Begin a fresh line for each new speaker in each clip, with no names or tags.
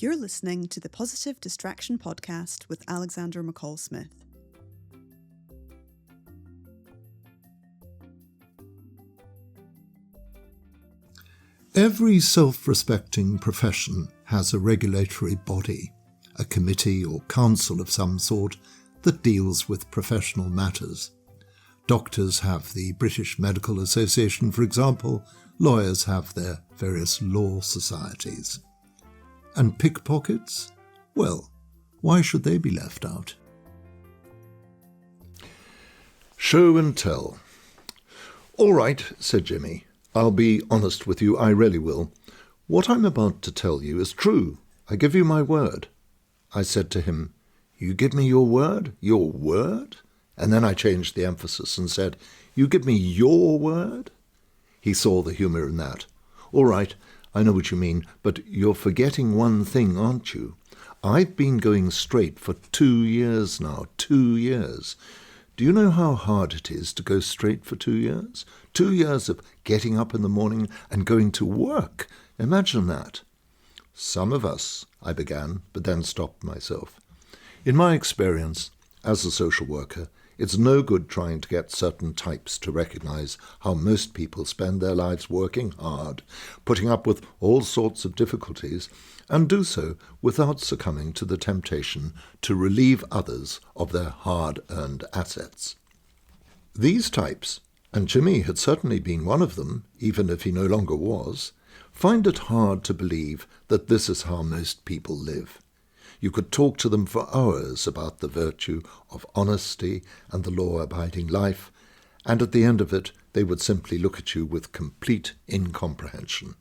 You're listening to the Positive Distraction Podcast with Alexander McCall Smith.
Every self-respecting profession has a regulatory body, a committee or council of some sort that deals with professional matters. Doctors have the British Medical Association, for example. Lawyers have their various law societies. And pickpockets? Well, why should they be left out?
Show and tell. "All right," said Jimmy. "I'll be honest with you, I really will. What I'm about to tell you is true. I give you my word." I said to him, "You give me your word? Your word?" And then I changed the emphasis and said, "You give me your word?" He saw the humour in that. "All right, I know what you mean, but you're forgetting one thing, aren't you? I've been going straight for 2 years now, 2 years. Do you know how hard it is to go straight for 2 years? 2 years of getting up in the morning and going to work. Imagine that." "Some of us," I began, but then stopped myself. "In my experience, as a social worker, it's no good trying to get certain types to recognize how most people spend their lives working hard, putting up with all sorts of difficulties, and do so without succumbing to the temptation to relieve others of their hard-earned assets. These types, and Jimmy had certainly been one of them, even if he no longer was, find it hard to believe that this is how most people live. You could talk to them for hours about the virtue of honesty and the law-abiding life, and at the end of it they would simply look at you with complete incomprehension.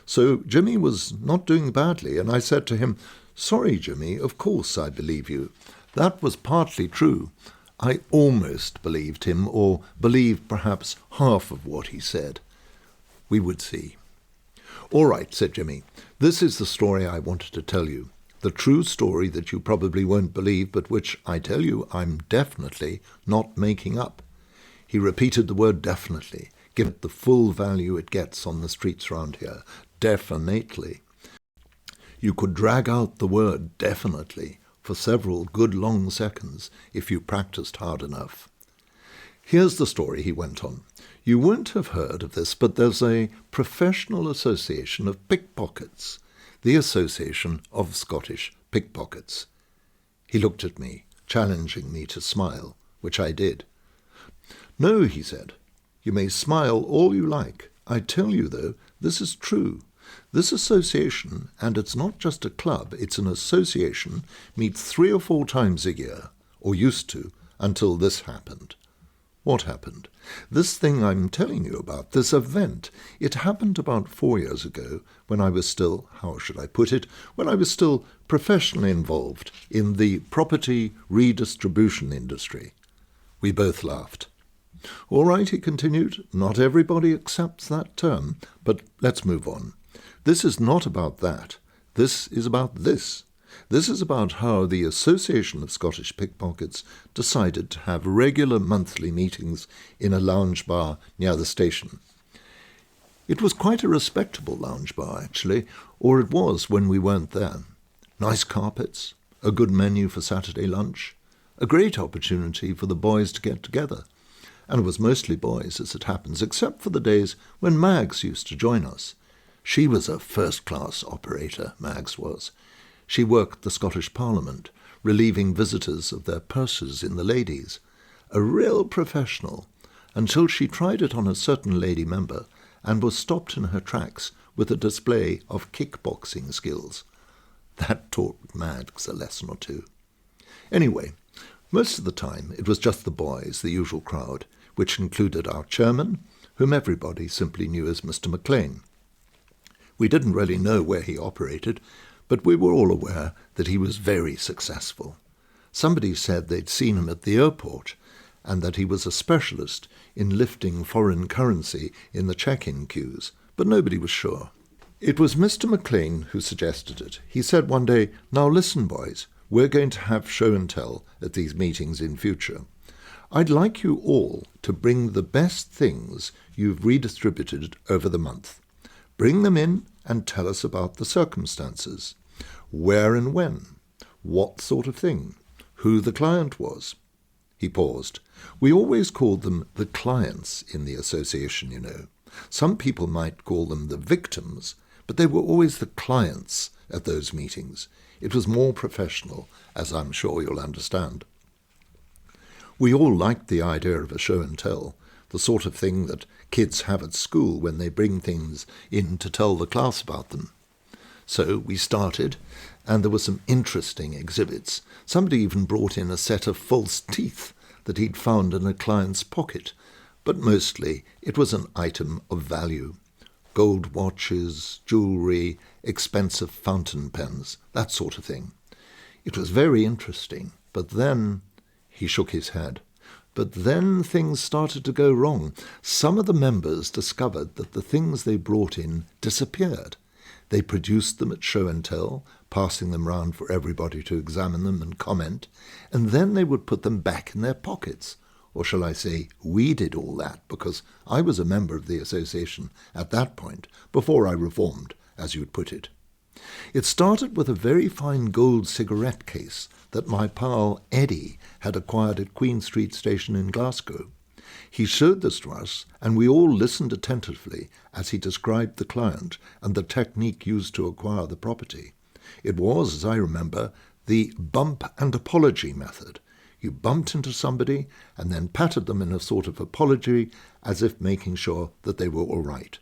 So Jimmy was not doing badly, and I said to him, "Sorry, Jimmy, of course I believe you. That was partly true. I almost believed him, or believed perhaps half of what he said. We would see." "All right," said Jimmy, "this is the story I wanted to tell you. The true story that you probably won't believe, but which, I tell you, I'm definitely not making up." He repeated the word definitely. Give it the full value it gets on the streets round here. Definitely. You could drag out the word definitely for several good long seconds if you practiced hard enough. "Here's the story," he went on. "You won't have heard of this, but there's a professional association of pickpockets. The Association of Scottish Pickpockets." He looked at me, challenging me to smile, which I did. "No," he said, "you may smile all you like. I tell you, though, this is true. This association, and it's not just a club, it's an association, meets 3 or 4 times a year, or used to, until this happened." "What happened?" "This thing I'm telling you about, this event. It happened about 4 years ago when I was still, how should I put it, when I was still professionally involved in the property redistribution industry." We both laughed. "All right," he continued, "not everybody accepts that term, but let's move on. This is not about that. This is about this. This is about how the Association of Scottish Pickpockets decided to have regular monthly meetings in a lounge bar near the station. It was quite a respectable lounge bar, actually, or it was when we weren't there. Nice carpets, a good menu for Saturday lunch, a great opportunity for the boys to get together. And it was mostly boys, as it happens, except for the days when Mags used to join us. She was a first-class operator, Mags was. She worked the Scottish Parliament, relieving visitors of their purses in the ladies. A real professional, until she tried it on a certain lady member and was stopped in her tracks with a display of kickboxing skills. That taught Mags a lesson or two. Anyway, most of the time it was just the boys, the usual crowd, which included our chairman, whom everybody simply knew as Mr. McLean. We didn't really know where he operated, but we were all aware that he was very successful. Somebody said they'd seen him at the airport, and that he was a specialist in lifting foreign currency in the check-in queues, but nobody was sure. It was Mr. McLean who suggested it. He said one day, "Now listen, boys, we're going to have show and tell at these meetings in future. I'd like you all to bring the best things you've redistributed over the month. Bring them in and tell us about the circumstances. Where and when? What sort of thing? Who the client was? He paused. We always called them the clients in the association, you know. Some people might call them the victims, but they were always the clients at those meetings. It was more professional, as I'm sure you'll understand. We all liked the idea of a show and tell, the sort of thing that kids have at school when they bring things in to tell the class about them. So we started, and there were some interesting exhibits. Somebody even brought in a set of false teeth that he'd found in a client's pocket, but mostly it was an item of value. Gold watches, jewellery, expensive fountain pens, that sort of thing. It was very interesting, but then he shook his head. But then things started to go wrong. Some of the members discovered that the things they brought in disappeared. They produced them at show and tell, passing them round for everybody to examine them and comment, and then they would put them back in their pockets. Or shall I say, we did all that, because I was a member of the association at that point, before I reformed, as you'd put it. It started with a very fine gold cigarette case that my pal Eddie had acquired at Queen Street Station in Glasgow. He showed this to us, and we all listened attentively as he described the client and the technique used to acquire the property. It was, as I remember, the bump and apology method. You bumped into somebody and then patted them in a sort of apology, as if making sure that they were all right.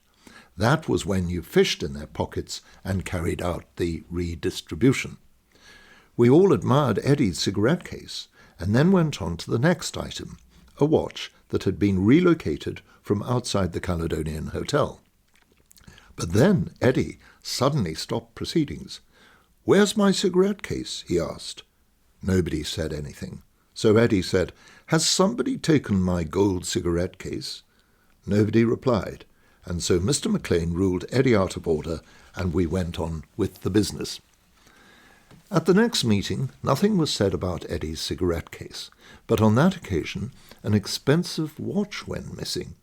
That was when you fished in their pockets and carried out the redistribution. We all admired Eddie's cigarette case, and then went on to the next item, a watch that had been relocated from outside the Caledonian Hotel. But then Eddie suddenly stopped proceedings. "Where's my cigarette case?" he asked. Nobody said anything. So Eddie said, "Has somebody taken my gold cigarette case?" Nobody replied, and so Mr. McLean ruled Eddie out of order, and we went on with the business. At the next meeting, nothing was said about Eddie's cigarette case, but on that occasion an expensive watch went missing.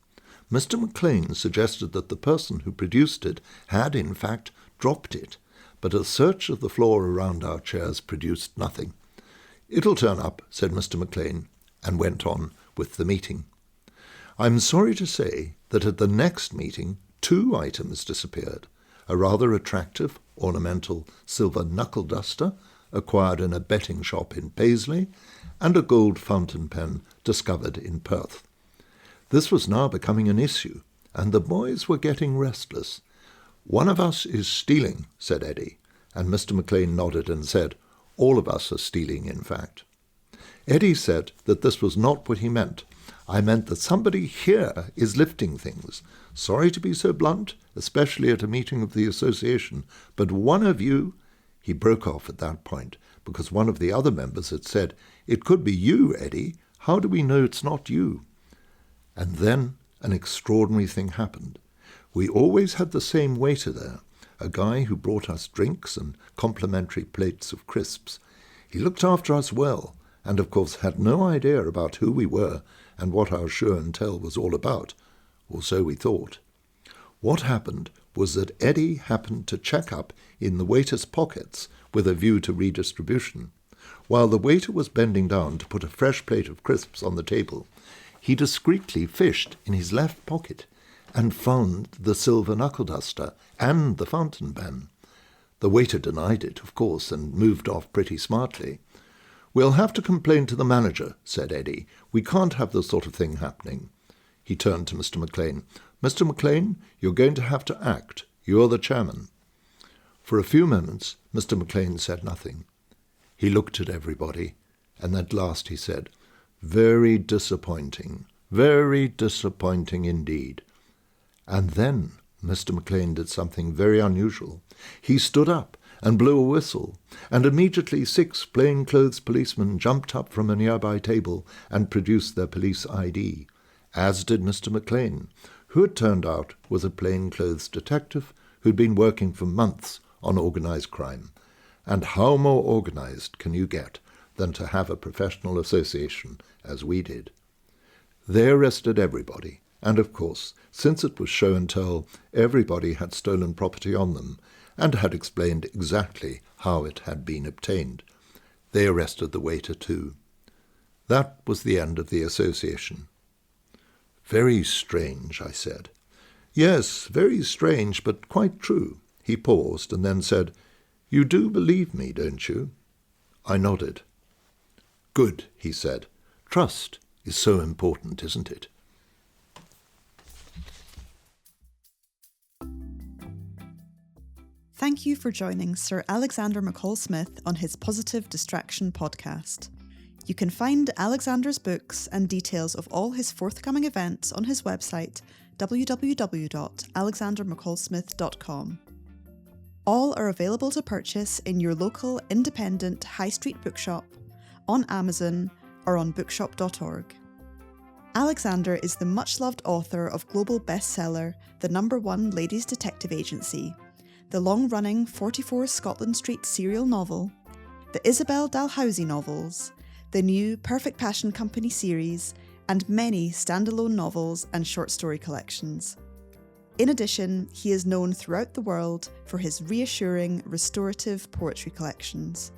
Mr. McLean suggested that the person who produced it had, in fact, dropped it, but a search of the floor around our chairs produced nothing. "It'll turn up," said Mr. McLean, and went on with the meeting. I'm sorry to say that at the next meeting 2 items disappeared: a rather attractive, ornamental silver knuckle duster acquired in a betting shop in Paisley, and a gold fountain pen discovered in Perth. This was now becoming an issue, and the boys were getting restless. "One of us is stealing," said Eddie, and Mr. McLean nodded and said, "All of us are stealing, in fact." Eddie said that this was not what he meant. "I meant that somebody here is lifting things. Sorry to be so blunt, especially at a meeting of the association, but one of you—" He broke off at that point, because one of the other members had said, "It could be you, Eddie. How do we know it's not you?" And then an extraordinary thing happened. We always had the same waiter there, a guy who brought us drinks and complimentary plates of crisps. He looked after us well, and of course had no idea about who we were and what our show and tell was all about, or so we thought. What happened was that Eddie happened to check up in the waiter's pockets with a view to redistribution. While the waiter was bending down to put a fresh plate of crisps on the table, he discreetly fished in his left pocket and found the silver knuckle duster and the fountain pen. The waiter denied it, of course, and moved off pretty smartly. "We'll have to complain to the manager," said Eddie. "We can't have this sort of thing happening." He turned to Mr. McLean. "Mr. McLean, you're going to have to act. You're the chairman." For a few moments, Mr. McLean said nothing. He looked at everybody, and at last he said, very disappointing indeed." And then Mr. McLean did something very unusual. He stood up and blew a whistle, and immediately 6 plainclothes policemen jumped up from a nearby table and produced their police ID, as did Mr. McLean, who it turned out was a plainclothes detective who'd been working for months on organised crime. And how more organised can you get than to have a professional association, as we did? They arrested everybody, and of course, since it was show and tell, everybody had stolen property on them, and had explained exactly how it had been obtained. They arrested the waiter too. That was the end of the association. "Very strange," I said. "Yes, very strange, but quite true." He paused and then said, "You do believe me, don't you?" I nodded. "Good," he said. "Trust is so important, isn't it?"
Thank you for joining Sir Alexander McCall Smith on his Positive Distraction podcast. You can find Alexander's books and details of all his forthcoming events on his website, www.alexandermccallsmith.com. All are available to purchase in your local independent high street bookshop, on Amazon, or on bookshop.org. Alexander is the much-loved author of global bestseller The #1 Ladies Detective Agency, the long-running 44 Scotland Street serial novel, the Isabel Dalhousie novels, the new Perfect Passion Company series, and many standalone novels and short story collections. In addition, he is known throughout the world for his reassuring, restorative poetry collections.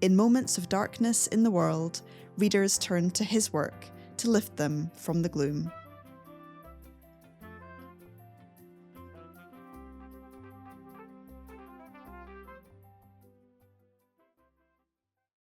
In moments of darkness in the world, readers turn to his work to lift them from the gloom.